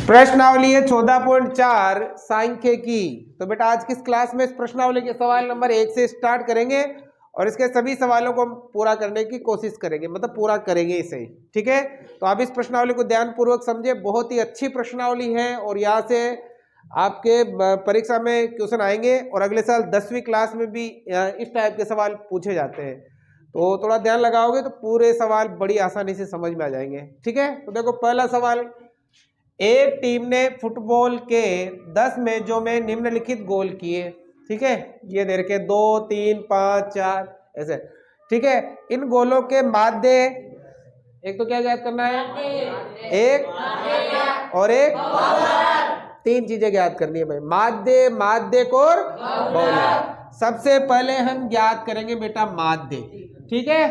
प्रश्नावली है 14.4 सांख्यिकी। तो बेटा आज किस क्लास में इस प्रश्नावली के सवाल नंबर 1 से स्टार्ट करेंगे और इसके सभी सवालों को हम पूरा करने की कोशिश करेंगे, मतलब पूरा करेंगे इसे। ठीक है, तो आप इस प्रश्नावली को ध्यानपूर्वक समझे, बहुत ही अच्छी प्रश्नावली है और यहाँ से आपके परीक्षा में क्वेश्चन आएंगे और अगले साल 10वीं क्लास में भी इस टाइप के सवाल पूछे जाते हैं। तो थोड़ा ध्यान लगाओगे तो पूरे सवाल बड़ी आसानी से समझ में आ जाएंगे। ठीक है, तो देखो पहला सवाल, एक टीम ने फुटबॉल के 10 मैचों में निम्नलिखित गोल किए। ठीक है, ये दे रखे 2, 3, 5, 4 ऐसे। ठीक है, इन गोलों के माध्य, एक तो क्या ज्ञात करना है, एक और एक, तीन चीजें ज्ञात करनी है भाई, माध्य, माध्यक और बहुलक। सबसे पहले हम ज्ञात करेंगे बेटा माध्य। ठीक है,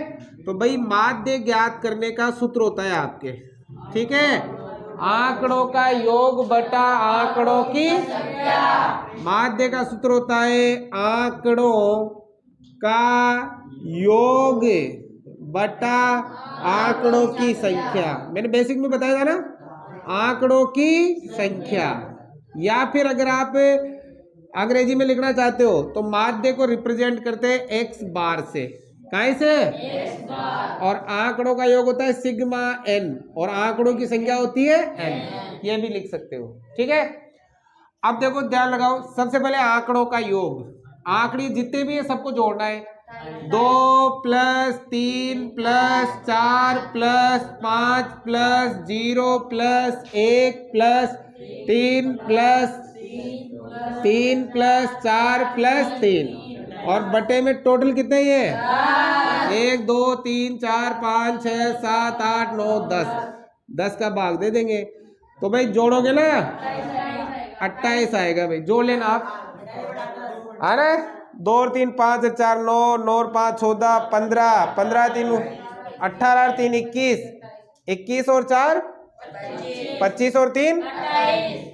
तो भाई माध्य ज्ञात करने का सूत्र होता है आपके, ठीक है, आंकड़ों का योग बटा आंकड़ों की संख्या। माध्य का सूत्र होता है आंकड़ों का योग बटा आंकड़ों की संख्या। मैंने बेसिक में बताया था ना, आंकड़ों की संख्या। या फिर अगर आप अंग्रेजी में लिखना चाहते हो तो माध्य को रिप्रेजेंट करते हैं एक्स बार से, काहे से, और आंकड़ों का योग होता है सिग्मा एन और आंकड़ों की संख्या होती है एन, ये भी लिख सकते हो। ठीक है, अब देखो ध्यान लगाओ, सबसे पहले आंकड़ों का योग, आंकड़े जितने भी है सबको जोड़ना है। 2 + 3 + 4 + 5 + 0 + 1 + 3 + 3 + 4 + 3 और बटे में टोटल कितने ये, 1 2 3 4 5 6 7 8 9 10, 10 का भाग दे देंगे तो भाई जोड़ोगे ना 28 आएगा भाई, जोड़ लेना आप, है ना। 2 और 3 5 और 4 9, 9 और 5 14 15, 15 3 18 और 3 21, 21 और 4 25 और 3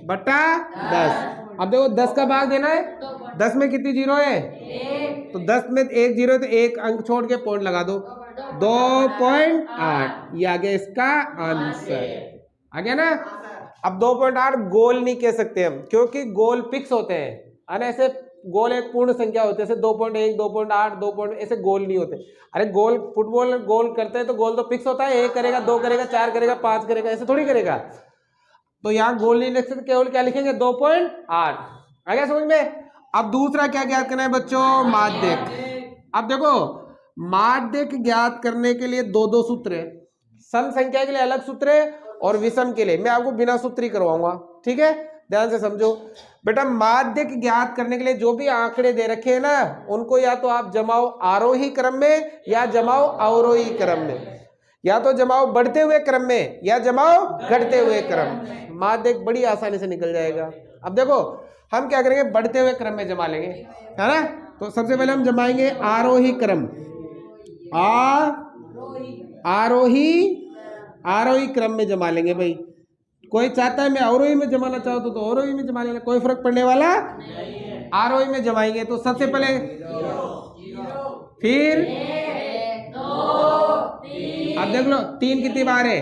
बटा 10। अब देखो 10 का भाग देना है, 10 में कितनी जीरो है, तो 10 में एक जीरो है तो एक अंक छोड़ के पॉइंट लगा दो, 2.8, ये आ गया इसका आंसर, आ गया ना। अब 2.8 गोल नहीं कह सकते हम, क्योंकि गोल फिक्स होते हैं, है ना। ऐसे गोल एक पूर्ण संख्या होती है, जैसे 2.1 2.8 2. ऐसे गोल नहीं होते। अरे गोल, फुटबॉल गोल करते हैं तो गोल तो फिक्स होता है, 1 करेगा 2 करेगा 4 करेगा 5 करेगा, ऐसे थोड़ी करेगा। तो यहाँ गोल नहीं लिख सकते, केवल क्या लिखेंगे 2.8, आ गया समझ में। अब दूसरा क्या ज्ञात करना है बच्चों, माध्यक। अब देखो माध्यक ज्ञात करने के लिए दो सूत्र है, सम संख्या के लिए अलग सूत्र है और विषम के लिए मैं आपको बिना सूत्र ही करवाऊंगा। ठीक है, ध्यान से समझो बेटा, माध्यक ज्ञात करने के लिए जो भी आंकड़े दे रखे हैं ना, उनको या तो आप जमाओ आरोही क्रम में या जमाओ अवरोही क्रम में, या तो जमाओ बढ़ते हुए क्रम में या जमाओ घटते हुए क्रम। माध्यक बड़ी आसानी से निकल जाएगा। अब देखो हम क्या करेंगे, बढ़ते हुए क्रम में जमा लेंगे, है ना। तो सबसे पहले हम जमाएंगे आरोही क्रम, आरोही क्रम में जमा लेंगे भाई। कोई चाहता है मैं अवरोही में जमाना चाहूँ तो अवरोही में जमा लेना, कोई फर्क पड़ने वाला आरोही में जमाएंगे। तो सबसे पहले फिर अब देख लो 3 कितनी बार है,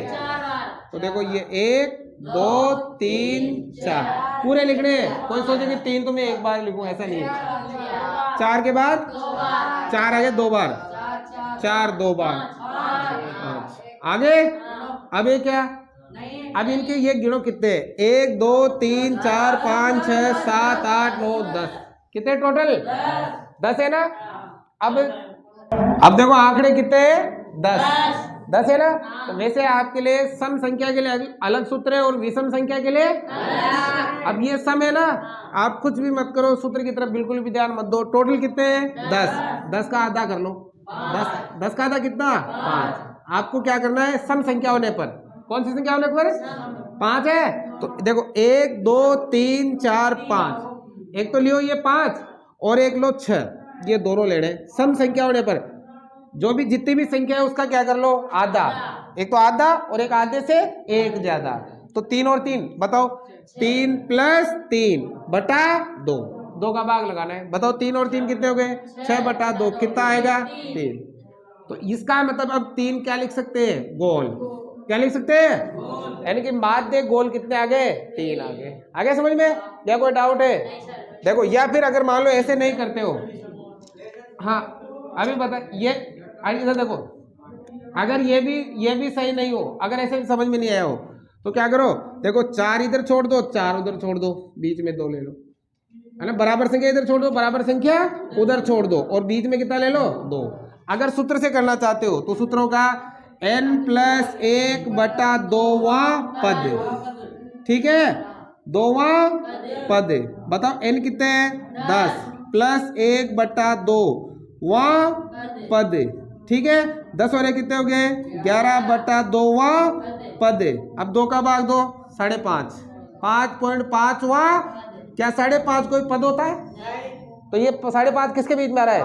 तो देखो ये 1 2 3 4 पूरे लिखने हैं। कोई सोचे कि 3 तो मैं एक बार लिखूं, ऐसा नहीं है। 4 के बाद 4 आगे 2 बार, 4 2 बार आगे। अब ये क्या, अब इनके ये गिनो कितने, 1 2 3 4 5 6 7 8 9 10, कितने टोटल 10 है ना। अब देखो आंकड़े कितने हैं, 10 है ना। तो वैसे आपके लिए सम संख्या के लिए अलग सूत्र है और विषम संख्या के लिए अब ये सम है ना, आप कुछ भी मत करो, सूत्र की तरफ बिल्कुल भी ध्यान मत दो। टोटल कितने हैं 10 का आधा कर लो, 10 का आधा कितना 5। आपको क्या करना है, सम संख्या होने पर, कौन सी संख्या होने पर 5 है, तो देखो 1 2 3 4 5, एक तो लियो ये 5 और एक लो 6, ये दोनों लेने सम संख्या होने पर। जो भी जितनी भी संख्या है उसका क्या कर लो आधा, एक तो आधा और एक आधे से एक ज्यादा, तो 3 और 3 बताओ, 3 + 3 बटा 2, 2 का भाग लगाना है। बताओ 3 और 3 कितने हो गए, 6 बटा 2, कितना आएगा 3। तो इसका मतलब अब 3 क्या लिख सकते हैं, गोल। क्या लिख सकते हैं, यानी कि माध्य गोल कितने आ गए, 3 आ गए। आगे समझ में, या कोई डाउट है? देखो, या फिर अगर मान लो ऐसे नहीं करते हो, हाँ अभी बता, ये इधर देखो, अगर ये भी सही नहीं हो, अगर ऐसे भी समझ में नहीं आया हो तो क्या करो, देखो 4 इधर छोड़ दो, 4 उधर छोड़ दो, बीच में 2 ले लो, है ना। बराबर संख्या इधर छोड़ दो, बराबर संख्या उधर छोड़ दो, और बीच में कितना ले लो, 2। अगर सूत्र से करना चाहते हो तो सूत्र होगा n+1/2वां पद, ठीक है, 2वां पद। बताओ n कितने हैं, 10 प्लस 1/2वां पद, ठीक है। 10 और 1 कितने हो गए, 11/2वां पद। अब 2 का भाग दो, 5.5, 5.5वां, क्या 5.5 कोई पद होता है? तो ये 5.5 किसके बीच में आ रहा है,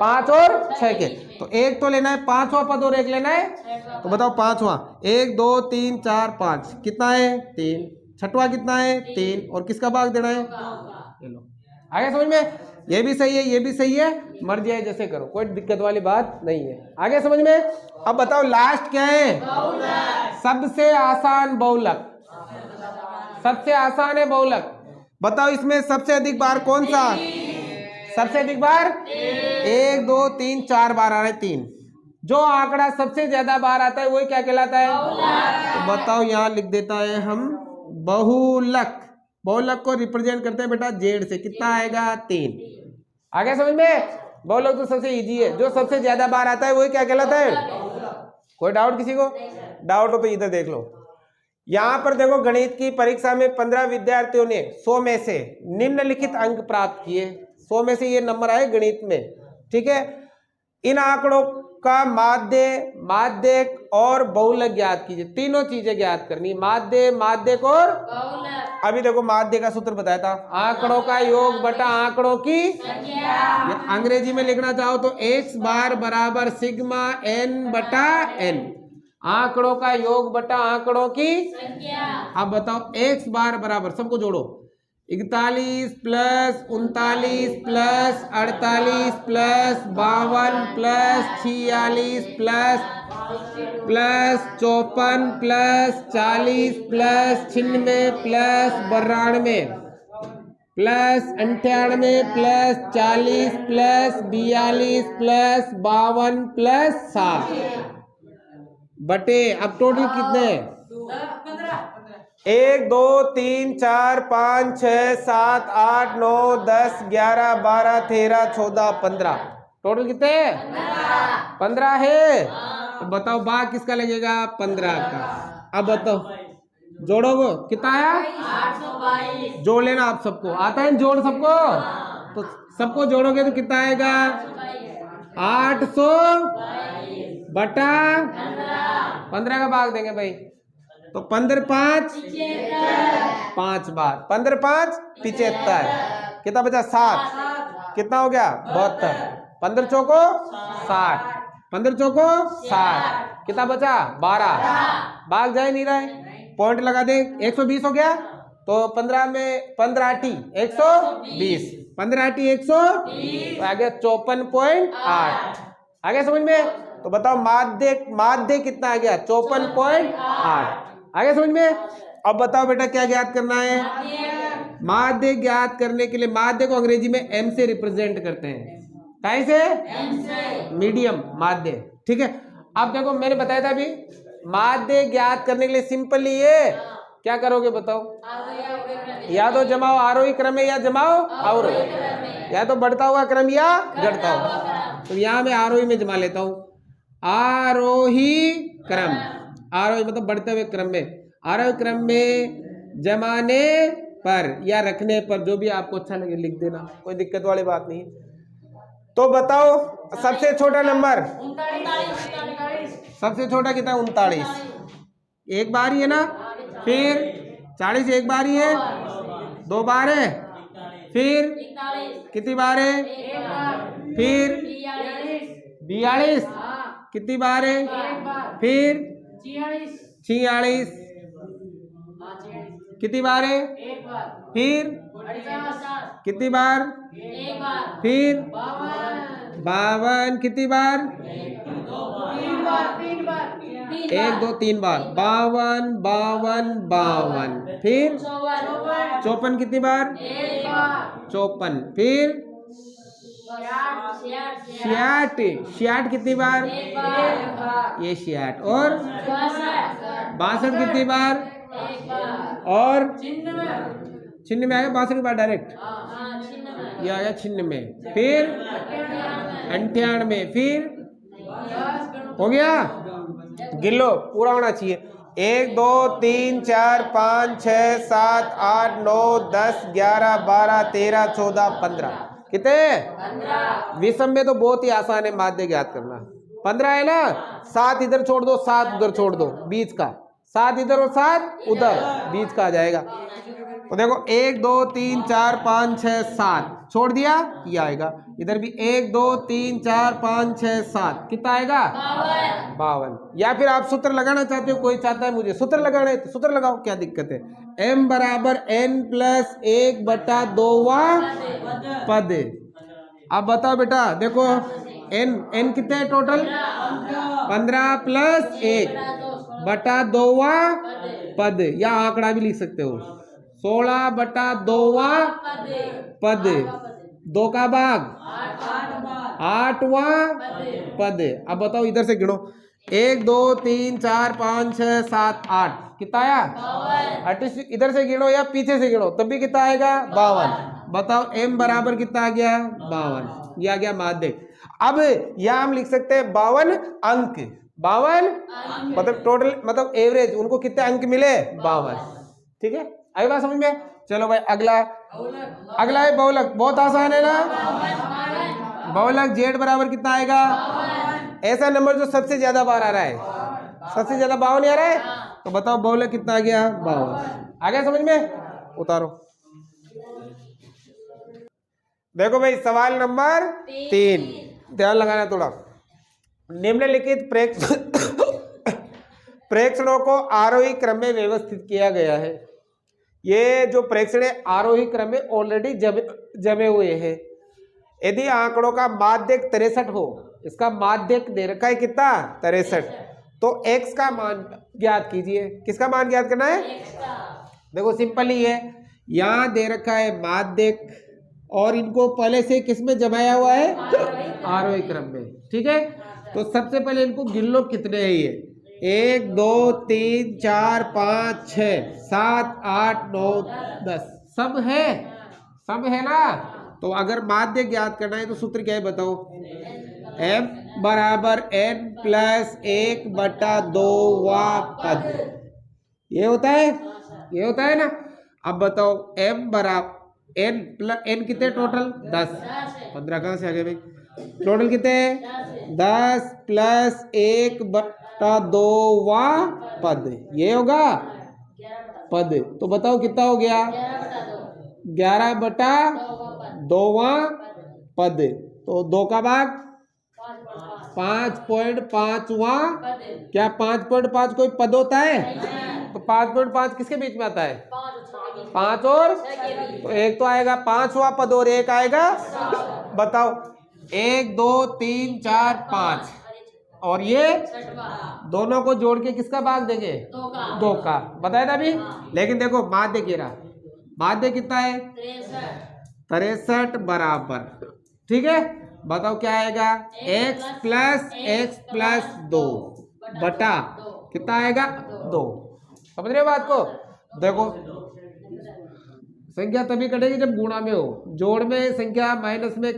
5 और 6 के। तो एक तो लेना है 5वां पद और एक लेना है, तो बताओ 5वां, 1 2 3 4 5 कितना है, 3। 6वां कितना है, 3, और किसका भाग देना है, ये लो। आगे समझ में, ये भी सही है, ये भी सही है, मर्जी है जैसे करो, कोई दिक्कत वाली बात नहीं है। आगे समझ में। अब बताओ लास्ट क्या है, सबसे आसान बहुलक, सबसे आसान है बहुलक। बताओ इसमें सबसे अधिक बार कौन सा, सबसे अधिक बार 1 2 3 4 बार आ रहा है, 3। जो आंकड़ा सबसे ज्यादा बार आता है वही क्या कहलाता है, तो बताओ यहाँ लिख देता है हम बहुलक। बहुलक को रिप्रेजेंट करते हैं बेटा जेड से, कितना आएगा, 3। आगे समझ में, बहुलक तो सबसे इजी है, जो सबसे ज्यादा बार आता है वही क्या कहलाता है। कोई डाउट किसी को? डाउट हो तो इधर देख लो। यहाँ पर देखो, गणित की परीक्षा में 15 विद्यार्थियों ने 100 में से निम्नलिखित अंक प्राप्त किए, 100 में से ये नंबर आए गणित में, ठीक है। इन आंकड़ों का माध्य, माध्यक और बहुलक ज्ञात कीजिए। तीनों चीजें ज्ञात करनी, माध्य, माध्यक और बहुलक। अभी देखो माध्य का सूत्र बताया था, आंकड़ों का योग बटा आंकड़ों की संख्या। अंग्रेजी में लिखना चाहो तो x बार बराबर सिग्मा n बटा n, आंकड़ों का योग बटा आंकड़ों की संख्या। अब बताओ x बार बराबर, सबको जोड़ो, 41 plus 39 plus 48 plus 52 plus 46 plus 54 plus 40 plus 96 plus 92 plus 98 plus 40 plus 42 plus 52 plus 7 बटे, अब टोटल कितने, 1 2 3 4 5 6 7 8 9 10 11 12 13 14 15, टोटल कितने, 15 है। तो बताओ भाग किसका लगेगा, 15 का। अब बताओ जोड़ोगे कितना आया, 822। जोड़ लेना आप सबको, आता है जोड़ सबको, तो सबको जोड़ोगे तो कितना आएगा, 800 बटा 15 का भाग देंगे भाई, तो 15 5 5 बार, 15 5 75, कितना बचा, 7, कितना हो गया, 72, 15 चौको 60, 15 चौको 60, कितना बचा, 12, भाग जाए नहीं रहा है, पॉइंट लगा दे, 120 हो गया। तो 15 में 15 आटी 120, 15 आटी 120, तो आ गया 54.8। आगे समझ में, तो बताओ माध्य, माध्य कितना आ गया, 54.8। आगे समझ में। अब बताओ बेटा क्या ज्ञात करना है, माध्य ज्ञात करने के लिए माध्य को अंग्रेजी में m से रिप्रेजेंट करते हैं, काहे से, मीडियम माध्य, ठीक है। अब देखो मैंने बताया था अभी, माध्य ज्ञात करने के लिए सिंपली ये क्या करोगे बताओ, या तो जमाओ आरोही क्रम में या जमाओ अवरोही, या तो बढ़ता हुआ क्रम या घटता हुआ। तो यहाँ मैं आरोही में जमा लेता हूँ, आरोही क्रम, आरोही मतलब बढ़ते हुए क्रम में, आरोही क्रम में जमाने पर या रखने पर, जो भी आपको अच्छा लगे लिख देना, कोई दिक्कत वाली बात नहीं। तो बताओ सबसे छोटा नंबर, सबसे छोटा कितना, 39, एक बार ही है ना, फिर 40 एक बार ही है, 2 बार है, फिर कितनी बार है, फिर 42 कितनी बार है, फिर 46 कितनी बार है, फिर कितनी बार, फिर 52 कितनी बार, 1 2 3 बार 52 52 52, फिर 54 कितनी बार 54, फिर 66 कितनी बार ये 66, और 62 कितनी बार, और 96 आ गया, 62 बार डायरेक्ट ये आ गया 96, फिर 98, फिर हो गया। गिन लो, पूरा होना चाहिए। 1 2 3 4 5 6 7 8 9 10 11 12 13 14 15, कितने? विषम में तो बहुत ही आसान है माध्य ज्ञात करना। 15 है ना, 7 इधर छोड़ दो, 7 उधर छोड़ दो, बीच का 7 इधर और 7 उधर, बीच का आ जाएगा। तो देखो 1 2 3 4 5 6 7 छोड़ दिया, ये आएगा। इधर भी 1 2 3 4 5 6 7, कितना आएगा 52। या फिर आप सूत्र लगाना चाहते हो, कोई चाहता है मुझे सूत्र लगाना है तो सूत्र लगाओ, क्या दिक्कत है। m बराबर n प्लस 1 बटा 2वां पद। अब बताओ बेटा, देखो n कितने हैं टोटल, 15 प्लस 1 बटा 2वां पद, या आंकड़ा भी लिख सकते हो, 16 बटा 2वां पद, 2 का भाग 8वां पद। अब बताओ इधर से गिनो, 1 2 3 4 5 6 7 8, कितना आया 38। इधर से गिनो या पीछे से गिनो तब भी कितना आएगा 52। बताओ m बराबर कितना आ गया 52, ये आ गया माध्य। अब यह हम लिख सकते हैं 52 अंक, 52 मतलब टोटल, मतलब एवरेज, उनको कितने अंक मिले 52। ठीक है, आई बात समझ में। चलो भाई अगला है बहुलक, बहुत आसान है ना। बहुलक z बराबर कितना आएगा, ऐसा नंबर जो सबसे ज्यादा बार आ रहा है, सबसे ज्यादा 52 आ रहा है, तो बताओ बहुलक कितना आ गया 52। आ गया समझ में, उतारो। देखो भाई सवाल नंबर 3, ध्यान लगाना थोड़ा। निम्नलिखित प्रेक्षणों को आरोही क्रम में व्यवस्थित किया गया है। ये जो प्रेक्षण है आरोही क्रम में ऑलरेडी जमे हुए हैं। यदि आंकड़ों का माध्यक 63 हो, इसका माध्यक दे रखा है कितना 63, तो x का मान ज्ञात कीजिए। किसका मान ज्ञात करना है, देखो सिंपल ही है, यहाँ दे रखा है माध्यक और इनको पहले से किस में जमाया हुआ है आरोही क्रम में। ठीक है, तो सबसे पहले इनको गिन लो कितने हैं ये, 1 2 3 4 5 6 7 8 9 10, सब है ना। तो अगर माध्य ज्ञात करना है तो सूत्र क्या है बताओ, m बराबर n प्लस 1 बटा 2वां पद, ये होता है ना। अब बताओ m बराबर n प्लस n कितने टोटल 10, 15 कहाँ से आ गए भाई, टोटल कितने 10 प्लस 1 बटा 2वां पद, ये होगा पद। तो बताओ कितना हो गया 11 बटा 2वां पद, तो 2 का भाग 5.5वां, क्या 5.5 कोई पद होता है, तो 5.5 किसके बीच में आता है 5 और, तो एक तो आएगा 5वां पद और एक आएगा, बताओ 1 2 3 4 5, और ये दोनों को जोड़ के किसका भाग देंगे 2 का, बताया था अभी। लेकिन देखो माध्य कह रहा, माध्य कितना है 63 बराबर, ठीक है। बताओ क्या आएगा x प्लस 2 बटा कितना आएगा 2, समझ रहे हो बात को। देखो संख्या तभी कटेगी जब गुणा में हो, जोड़ में संख्या माइनस में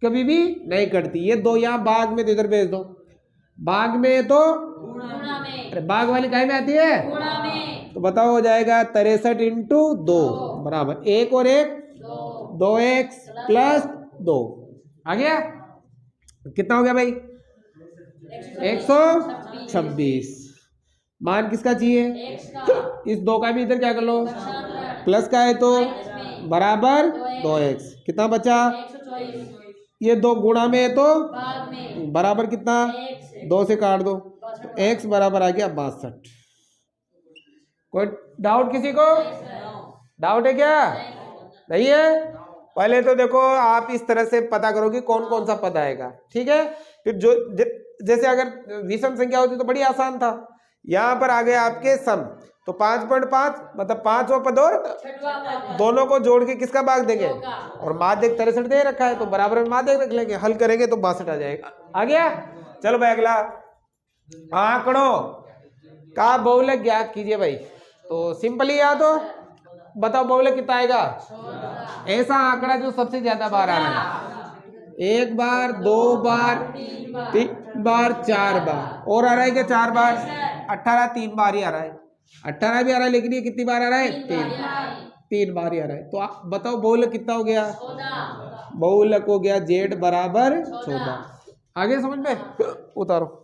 कभी भी नहीं कटती। ये 2 यहाँ भाग में तो इधर भेज दो, भाग में तो अरे भाग वाली काय में आती है, तो बताओ हो जाएगा 63 इंटू 2 बराबर 1 और 1 2x प्लस 2, आ गया कितना हो गया भाई 126। मान किसका चाहिए, इस 2 का भी इधर क्या कर लो प्लस का है तो बराबर 2x, कितना बचा, ये 2 गुणा में है तो बराबर कितना 2 से काट दो, तो x बराबर आ गया 62। कोई डाउट किसी को, डाउट है क्या, नहीं है। पहले तो देखो आप इस तरह से पता करो कि कौन कौन सा पद आएगा, ठीक है। फिर जो जैसे अगर विषम संख्या होती तो बड़ी आसान था, यहाँ पर आ गए आपके सम, तो 5.5 मतलब 5 पद और दोनों को जोड़ के किसका भाग देंगे, और माध्य 63 दे रखा है तो बराबर में माध्य रख लेंगे, हल करेंगे तो 62 आ जाएगा। आ गया। चलो भाई अगला, आंकड़ों का बहुलक ज्ञात कीजिए भाई। तो सिंपली याद हो, बताओ बहुलक कितना आएगा, ऐसा आंकड़ा जो सबसे ज्यादा बार आ रहा है, 1 बार 2 बार 3 बार 4 बार, और आ रहा है क्या 4 बार, 18 3 बार ही आ रहा है, 18 भी आ रहा है, लेकिन ये कितनी बार आ रहा है, 3 बार ही आ रहा है। तो आप बताओ बहुलक कितना हो गया, बहुलक हो गया Z बराबर 14। आगे समझ में, उतारो।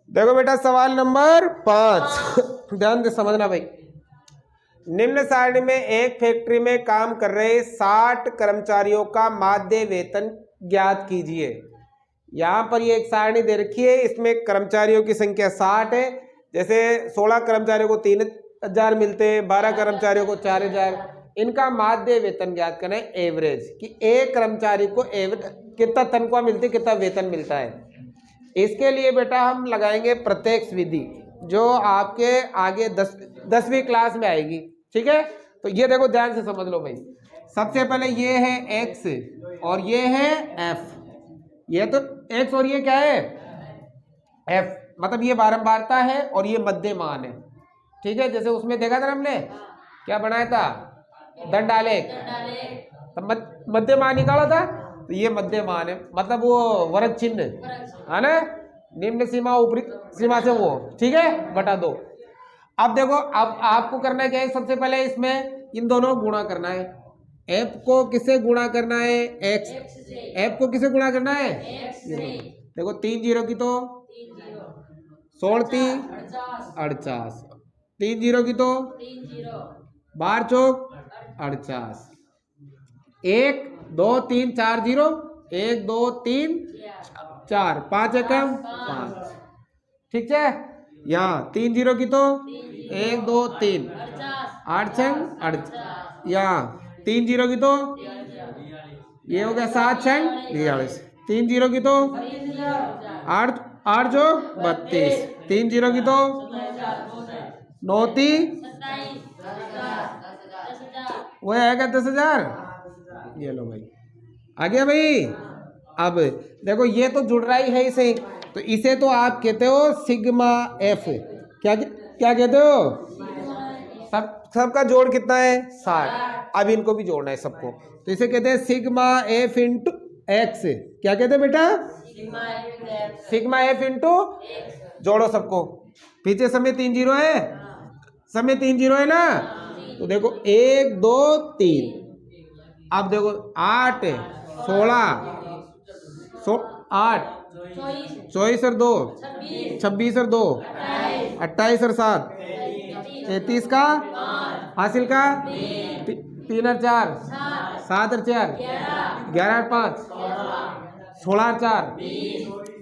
देखो बेटा सवाल नंबर 5 ध्यान से समझना भाई। निम्न सारणी में एक फैक्ट्री में काम कर रहे 60 कर्मचारियों का माध्य वेतन ज्ञात कीजिए। यहाँ पर ये एक सारणी दे रखी है, इसमें कर्मचारियों की संख्या 60 है। जैसे 16 कर्मचारियों को 3000 मिलते हैं, 12 कर्मचारियों को 4000। इनका माध्य वेतन ज्ञात करें, एवरेज, कि एक कर्मचारी को कितना तनख्वाह मिलती, कितना वेतन मिलता है। इसके लिए बेटा हम लगाएंगे प्रत्यक्ष विधि, जो आपके आगे 10वीं क्लास में आएगी। ठीक है, तो ये देखो ध्यान से समझ लो भाई। सबसे पहले ये है x और ये है f, ये तो x और ये क्या है f, मतलब ये बारंबारता है और ये मध्यमान है। ठीक है, जैसे उसमें देखा था हमने क्या बनाया था, दंडालेख, तो मध्यमान निकाला था, तो ये मध्यमान है, मतलब वो वर्ग चिन्ह है ना, निम्न सीमा ऊपरी सीमा से वो, ठीक है, बटा 2। अब देखो, अब आपको करना क्या है, सबसे पहले इसमें इन दोनों को गुणा करना है। f को किससे गुणा करना है, x, f को किससे गुणा करना है, देखो 3 जीरो की तो 16 3 48, 3 जीरो की तो 12 चौक 48, 1 2 3 4 जीरो, 1 2 3 4, 5 एकम 5, ठीक है। यहाँ 3 जीरो की तो 1 2 3 8 छंग 8, यहाँ 3 जीरो की तो ये हो गया 7 छंग 42, 3 जीरो की तो 8 8 जो 32, 3 जीरो की तो 9 3 वो आएगा 10,000। ये लो भाई, आ गया भाई। अब देखो ये तो जुड़ रहा ही है इसे, तो इसे तो आप कहते हो सिग्मा एफ, क्या क्या कहते हो, सबका जोड़ कितना है 60। अब इनको भी जोड़ना है सबको, तो इसे कहते हैं सिग्मा एफ इंटू एक्स। क्या कहते हैं बेटा, सिग्मा एफ इंटू, जोड़ो सबको। पीछे समय 3 जीरो है, समय 3 जीरो है ना, तो देखो 1 2 3, अब देखो 8 16 8 24 और 2 26 और 2 28 और 7 33 का हासिल का 3 और 4 7 और 4 11 और 5 16 और 4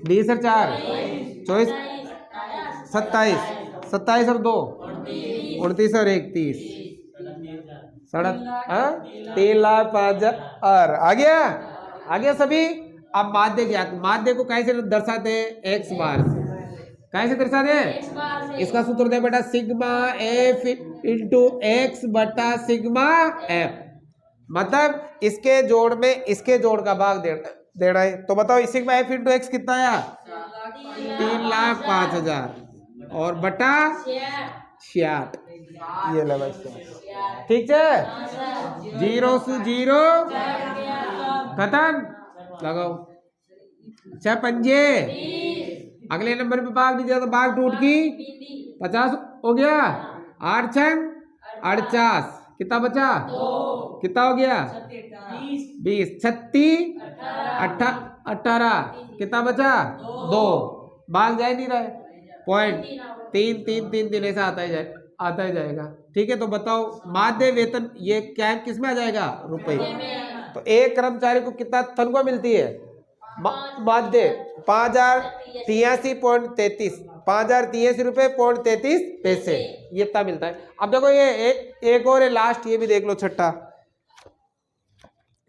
20 और 4 24 27 27 और 2 29 और 1 30 3 लाख 5 हजार। आ गया सभी। अब माध्य ज्ञात, माध्य को कैसे दर्शाते हैं, x बार, कैसे दर्शाते हैं, इसका सूत्र दे बेटा सिग्मा एफ इंटू एक्स बटा सिग्मा एफ, मतलब इसके जोड़ में इसके जोड़ का भाग देना है। तो बताओ सिग्मा एफ इंटू एक्स कितना आया, 3,05,000 और बटा 66, ये लगा, ठीक है। 0 से 0 खत्म, लगाओ 6 पंजे, अगले नंबर पे भाग दीजिए तो भाग टूट की 50 हो गया, 8 छंग 48, कितना बचा, कितना हो गया 20, 36 18, कितना बचा 2, भाग जा ही नहीं रहा है, पॉइंट 3 3 3 3 ऐसा आता ही जाएगा। ठीक है, तो बताओ माध्य वेतन ये क्या है, किस में आ जाएगा, रुपए। तो एक कर्मचारी को कितना तनख्वाह मिलती है, माध्य 5083.33, 5083.33 ये इतना मिलता है। अब देखो ये एक और है लास्ट, ये भी देख लो, छठा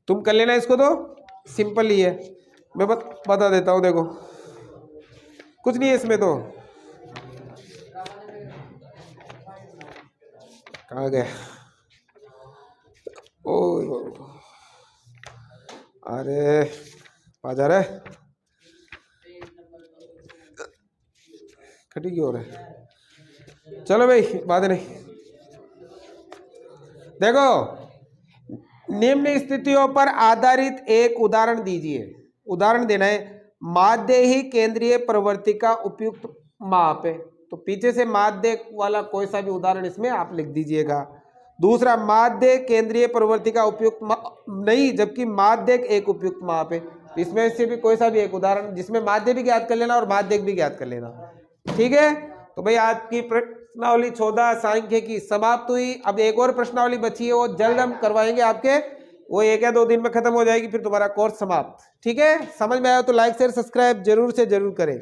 तुम कर लेना इसको, तो सिंपल ही है, मैं बता देता हूँ। देखो कुछ नहीं है इसमें तो। कहाँ गए? ओ अरे बाजार है खटी की ओर है। चलो भाई बात नहीं। देखो निम्न स्थितियों पर आधारित एक उदाहरण दीजिए। उदाहरण देना है, माध्य ही केंद्रीय प्रवृत्ति का उपयुक्त माप है। तो पीछे से माध्य वाला कोई सा भी उदाहरण इसमें आप लिख दीजिएगा। दूसरा, माध्य केंद्रीय प्रवृत्ति का उपयुक्त नहीं, जबकि माध्य एक उपयुक्त माप है। इसमें से भी कोई सा भी एक उदाहरण जिसमें माध्य भी ज्ञात कर लेना और माध्य भी ज्ञात कर लेना। ठीक है, तो भाई आज की प्रश्नावली 14 सांख्यिकी समाप्त हुई। अब एक और प्रश्नावली बची है, वो जल्द हम करवाएंगे आपके, वो 1 या 2 दिन में खत्म हो जाएगी, फिर तुम्हारा कोर्स समाप्त। ठीक है, समझ में आया तो लाइक शेयर सब्सक्राइब जरूर से जरूर करें।